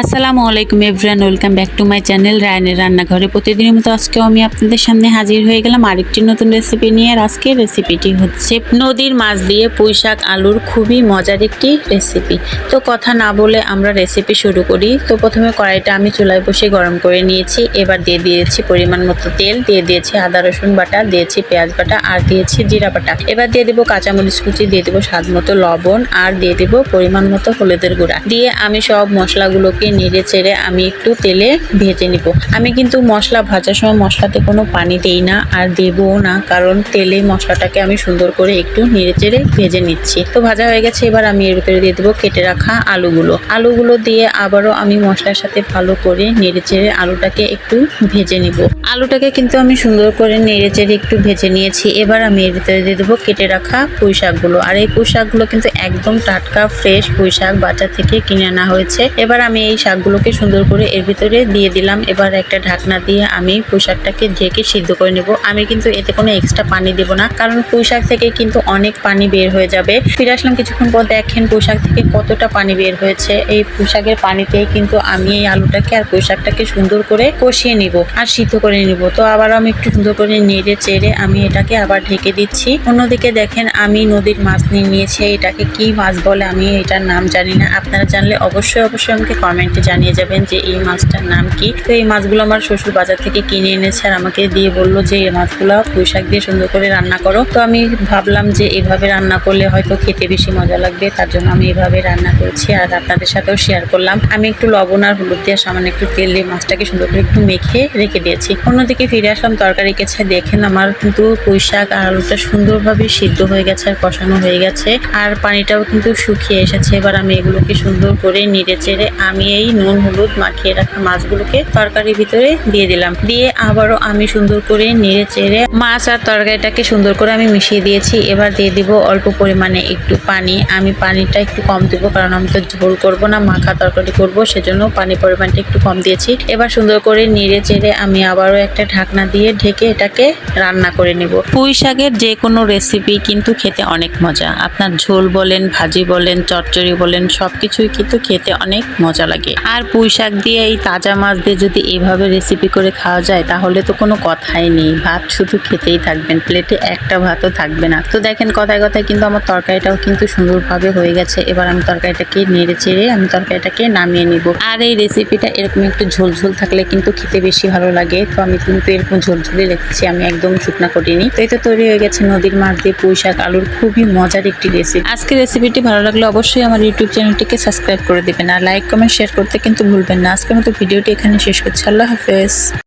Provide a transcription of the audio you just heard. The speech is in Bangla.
আসসালামু আলাইকুম everyone, welcome back to my channel রায়নের রান্নাঘরে। প্রতিদিনের মতো আজকেও আমি আপনাদের সামনে হাজির হয়ে গেলাম আরেকটি নতুন রেসিপি নিয়ে। আর আজকের রেসিপিটি হচ্ছে নদীর মাছ দিয়ে পুঁই শাক আলুর খুবই মজার একটি রেসিপি। তো কথা না বলে আমরা রেসিপি শুরু করি। তো প্রথমে কড়াইটা আমি চুলায় বসে গরম করে নিয়েছি। এবার দিয়ে দিয়েছি পরিমাণ মতো তেল, দিয়ে দিয়েছি আদা রসুন বাটা, দিয়েছি পেঁয়াজ বাটা আর দিয়েছি জিরা বাটা। এবার দিয়ে দেবো কাঁচামরিচ কুচি, দিয়ে দেবো স্বাদ মতো লবণ আর দিয়ে দেবো পরিমাণ মতো হলুদের গুঁড়া। দিয়ে আমি সব মশলাগুলোকে নেড়ে চেড়ে আমি একটু তেলে ভেজে নিব। আমি কিন্তু মশলা ভাজার সময় মশলাতে কোনো পানি দেই না আর দেবও না, কারণ তেলে মশলাটাকে আমি সুন্দর করে একটু নেড়ে চেড়ে ভেজে নিচ্ছি। তো ভাজা হয়ে গেছে, এবার আমি এর ভিতরে দিয়ে দেবো কেটে রাখা আলুগুলো দিয়ে আবারও আমি মশলার সাথে ভালো করে নেড়ে চেড়ে আলুটাকে একটু ভেজে নিব। আলুটাকে কিন্তু আমি সুন্দর করে নেড়ে চেড়ে একটু ভেজে নিয়েছি। এবার আমি এর ভিতরে দিয়ে দেবো কেটে রাখা পুঁই শাকগুলো। আর এই পুঁই শাকগুলো কিন্তু একদম টাটকা ফ্রেশ পুঁই শাক, বাজার থেকে কিনে আনা হয়েছে। এবার আমি এই শাকগুলোকে সুন্দর করে এর ভিতরে দিয়ে দিলাম। এবার একটা ঢাকনা দিয়ে আমি পুঁই শাকটাকে ঢেকে সিদ্ধ করে নেব। আমি কিন্তু এতে কোনো এক্সট্রা পানি দেব না, কারণ পুঁই শাক থেকে কিন্তু অনেক পানি বের হয়ে যাবে। ফিরে আসলাম কিছুক্ষণ পর, দেখেন পুঁই শাক থেকে কতটা পানি বের হয়েছে। এই পুঁই শাকের পানিতেই কিন্তু আমি এই আলুটাকে আর পুঁই শাকটাকে সুন্দর করে কষিয়ে নিব আর সিদ্ধ করে নিব। তো আবার আমি একটু সুন্দর করে নেড়ে চেড়ে আমি এটাকে আবার ঢেকে দিচ্ছি। অন্যদিকে দেখেন আমি নদীর মাছ নিয়ে নিয়েছি। এটাকে কি মাছ বলে আমি এটার নাম জানি না, আপনারা জানলে অবশ্যই আমাকে কমেন্টে জানিয়ে যাবেন যে এই মাছটার নাম কি। তো এই মাছগুলো আমার শ্বশুর বাজার থেকে কিনে এনেছে আর আমাকে দিয়ে বললো যে এই মাছগুলো পুঁই শাক দিয়ে সুন্দর করে রান্না করো। তো আমি ভাবলাম যে এইভাবে রান্না করলে হয়তো খেতে বেশি মজা লাগবে, তার জন্য আমি এইভাবে রান্না করেছি আর আপনাদের সাথেও শেয়ার করলাম। আমি একটু লবণ আর হলুদ দিয়ে সামান্য একটু তেল দিয়ে মাছটাকে সুন্দর করে একটু মেখে রেখে দিয়েছি। অন্যদিকে ফিরে আসলাম তরকারি কাছে, দেখেন আমার কিন্তু পুঁই শাক আর আলুটা সুন্দরভাবে সিদ্ধ হয়ে গেছে আর কষানো হয়ে গেছে আর পানিটাও কিন্তু শুকিয়ে এসেছে। এবার আমি এগুলোকে সুন্দর করে নেড়ে চেড়ে আমি এই নুন হলুদ মাখিয়ে রাখা মাছগুলোকে তরকারির ভিতরে দিয়ে দিলাম। দিয়ে আবারও আমি সুন্দর করে নেড়ে চেড়ে মাছ আর তরকারিটাকে সুন্দর করে আমি মিশিয়ে দিয়েছি। এবার দিয়ে দিব অল্প পরিমাণে একটু পানি। আমি পানিটা একটু কম দিব, কারণ আমি তো ঝোল করব না, মাখা তরকারি করব, সেজন্য পানি পরিমাণটা একটু কম দিয়েছি। এবার সুন্দর করে নেড়ে চেড়ে আমি আবারও একটা ঢাকনা দিয়ে ঢেকে এটাকে রান্না করে নেব। পুঁই শাকের যে কোনো রেসিপি কিন্তু খেতে অনেক মজা। আপনার ঝোল বলেন, ভাজি বলেন, চচ্চড়ি বলেন, সবকিছুই কিন্তু খেতে অনেক মজা লাগে। আর পুঁই শাক দিয়ে এই তাজা মাছ দিয়ে যদি এইভাবে রেসিপি করে খাওয়া যায় তাহলে তো কোনো কথাই নেই, ভাত শুধু খেতেই থাকবেন, প্লেটে একটা ভাতও থাকবে না। তো দেখেন কথায় কথায় কিন্তু আমার তরকারিটাও কিন্তু সুন্দরভাবে হয়ে গেছে। এবার আমি তরকারিটাকে নেড়ে চেড়ে আমি তরকারিটাকে নামিয়ে নিব। আর এই রেসিপিটা এরকম একটু ঝোলঝোল থাকলে কিন্তু খেতে বেশি ভালো লাগে। তো আমি কিন্তু এরকম ঝোলঝোলে রেখেছি, আমি একদম শুকনা করিনি। তো এই তো তৈরি হয়ে গেছে নদীর মাছ দিয়ে পুঁই শাক আলুর খুবই মজার একটি রেসিপি। আজকে রেসিপিটি ভালো লাগলে অবশ্যই আমার ইউটিউব চ্যানেলটিকে সাবস্ক্রাইব করে দেবেন আর লাইক কমেন্ট শেয়ার করতে কিন্তু ভুলবেন না। আজকের মতো ভিডিওটি এখানে শেষ করছি। আল্লাহ হাফেজ।